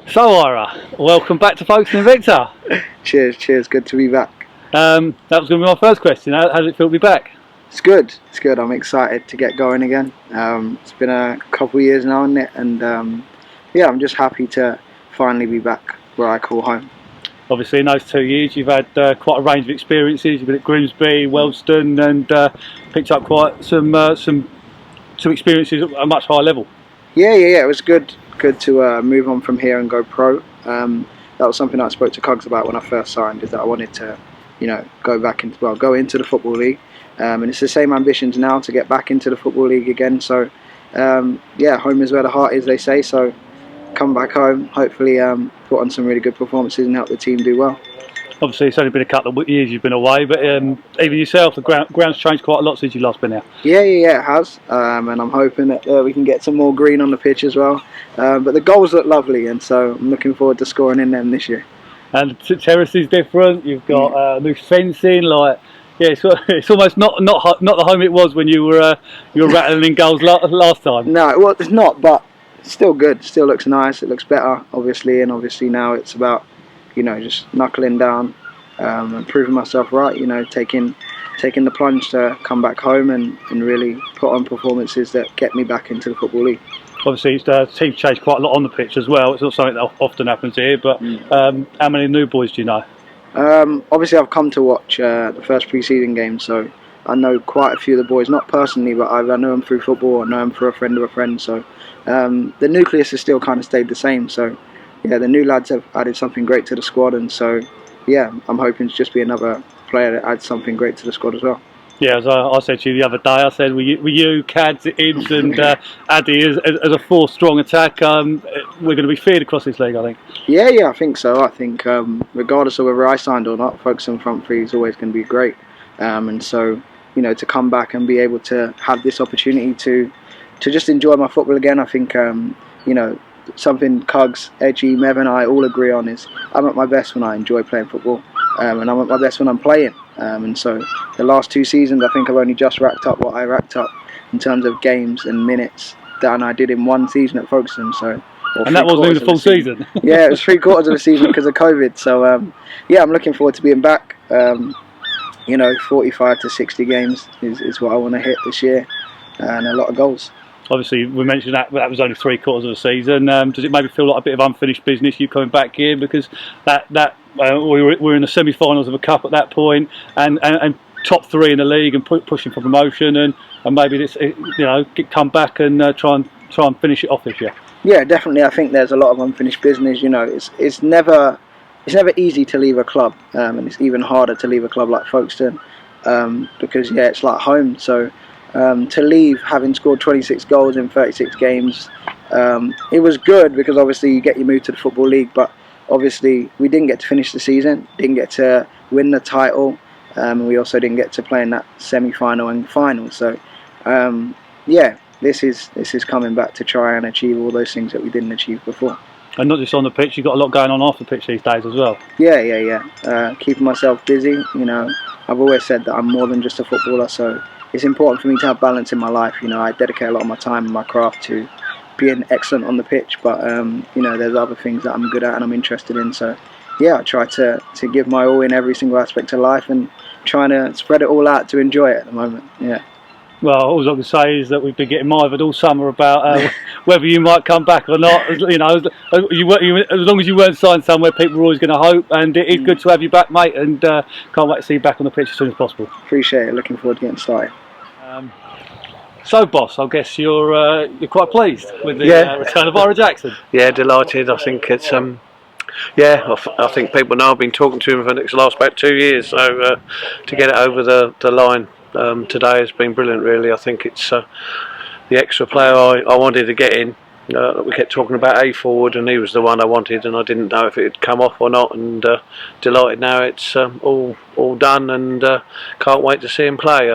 So Ira, welcome back to Folkestone, Invicta. Cheers. Good to be back. That was going to be my first question. How does it feel to be back? It's good. I'm excited to get going again. It's been a couple of years now, isn't it? And yeah, I'm just happy to finally be back where I call home. Obviously, in those 2 years, you've had quite a range of experiences. You've been at Grimsby, Wealdstone, and picked up quite some experiences at a much higher level. Yeah. It was good to move on from here and go pro. That was something I spoke to Cugs about when I first signed. Is that I wanted to, go into the football league. And it's the same ambitions now to get back into the football league again. So yeah, home is where the heart is, they say. So come back home, hopefully put on some really good performances and help the team do well. Obviously, it's only been a couple of years you've been away, but even yourself, the ground's changed quite a lot since you last been here. Yeah, it has. And I'm hoping that we can get some more green on the pitch as well. But the goals look lovely, and so I'm looking forward to scoring in them this year. And the terrace is different. You've got new fencing, it's almost not the home it was when you were rattling in goals last time. No, well, it's not, but it's still good. Still looks nice. It looks better, obviously, and obviously now it's about just knuckling down and proving myself right. Taking the plunge to come back home and really put on performances that get me back into the football league. Obviously, the team changed quite a lot on the pitch as well. It's not something that often happens here, but how many new boys do you know? Obviously, I've come to watch the first pre-season game, so I know quite a few of the boys, not personally, but I know them through football. I know them through a friend of a friend, so the nucleus has still kind of stayed the same. So yeah, the new lads have added something great to the squad, and so yeah, I'm hoping to just be another player that adds something great to the squad as well. Yeah, as I said to you the other day, I said, were you Cads, Ibs and Addy as a four-strong attack, we're going to be feared across this league, I think. Yeah, I think so. I think regardless of whether I signed or not, focusing on front three is always going to be great. And so, to come back and be able to have this opportunity to just enjoy my football again, I think, something Cugs, Edgy, Mev and I all agree on is I'm at my best when I enjoy playing football, and I'm at my best when I'm playing. And so the last 2 seasons, I think I've only just racked up what I racked up in terms of games and minutes that I did in 1 season at Folkestone. So, and that wasn't even the full season. Yeah, it was 3/4 of the season because of COVID. So yeah, I'm looking forward to being back. 45 to 60 games is what I want to hit this year, and a lot of goals. Obviously, we mentioned that was only 3/4 of the season. Does it maybe feel like a bit of unfinished business, you coming back here? Because we were in the semi-finals of a cup at that point, and top 3 in the league and pushing for promotion, and maybe this, come back and try and finish it off this year. Yeah, definitely. I think there's a lot of unfinished business. It's never easy to leave a club, and it's even harder to leave a club like Folkestone, because it's like home. So to leave having scored 26 goals in 36 games, it was good because obviously you get your move to the Football League, but obviously we didn't get to finish the season, didn't get to win the title, and we also didn't get to play in that semi-final and final. So yeah, this is coming back to try and achieve all those things that we didn't achieve before. And not just on the pitch, you've got a lot going on off the pitch these days as well. Yeah. Keeping myself busy. I've always said that I'm more than just a footballer, so it's important for me to have balance in my life. I dedicate a lot of my time and my craft to being excellent on the pitch, but there's other things that I'm good at and I'm interested in. So yeah, I try to give my all in every single aspect of life and trying to spread it all out to enjoy it at the moment. Yeah. Well, all I can say is that we've been getting mithered all summer about whether you might come back or not. As long as you weren't signed somewhere, people were always going to hope. And it is good to have you back, mate. And can't wait to see you back on the pitch as soon as possible. Appreciate it. Looking forward to getting started. So, boss, I guess you're quite pleased with the return of Ira Jackson. Yeah, delighted. I think it's I think people know I've been talking to him for the last about 2 years. So to get it over the line today has been brilliant, really. I think it's the extra player I wanted to get in. We kept talking about a forward, and he was the one I wanted, and I didn't know if it would come off or not. And delighted now it's all done, and can't wait to see him play.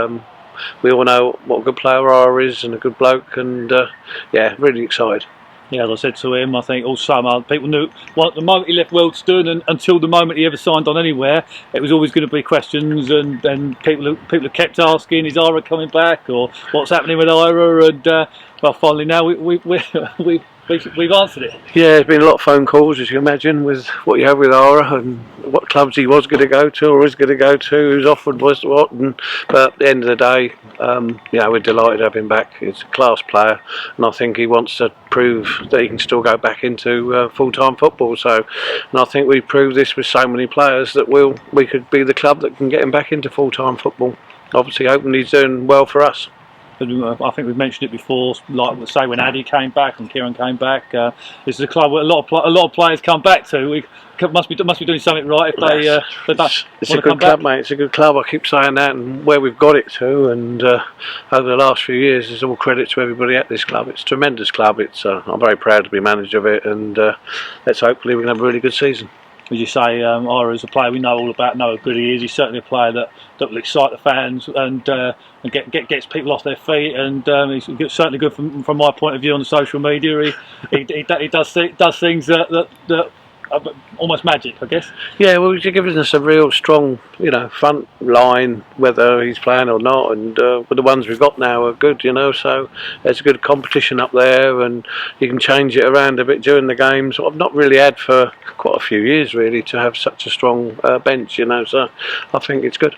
We all know what a good player Ira is and a good bloke, and really excited. Yeah, as I said to him, I think all summer people knew the moment he left Wealdstone and until the moment he ever signed on anywhere, it was always going to be questions, and people kept asking, is Ira coming back, or what's happening with Ira? And well, finally now we we've answered it. Yeah, there's been a lot of phone calls, as you imagine, with what you have with Ira and what clubs he was going to go to or is going to go to, who's offered was what. But at the end of the day, we're delighted to have him back. He's a class player, and I think he wants to prove that he can still go back into full-time football. And I think we proved this with so many players that we could be the club that can get him back into full-time football. Obviously, hoping he's doing well for us. I think we've mentioned it before, like say when Addy came back and Kieran came back. This is a club where a lot of players come back to. We must be doing something right if they It's a good club, mate. It's a good club. I keep saying that, and where we've got it to, and over the last few years, it's all credit to everybody at this club. It's a tremendous club. I'm very proud to be manager of it, and hopefully we can have a really good season. As you say, Ira is a player we know all about, know how good he is. He's certainly a player that will excite the fans and gets people off their feet. And he's certainly good from my point of view on the social media. He does things that are almost magic, I guess. Yeah, well, he's giving us a real strong, front line, whether he's playing or not, and but the ones we've got now are good, so there's a good competition up there, and you can change it around a bit during the games. I've not really had for quite a few years, really, to have such a strong bench, so I think it's good.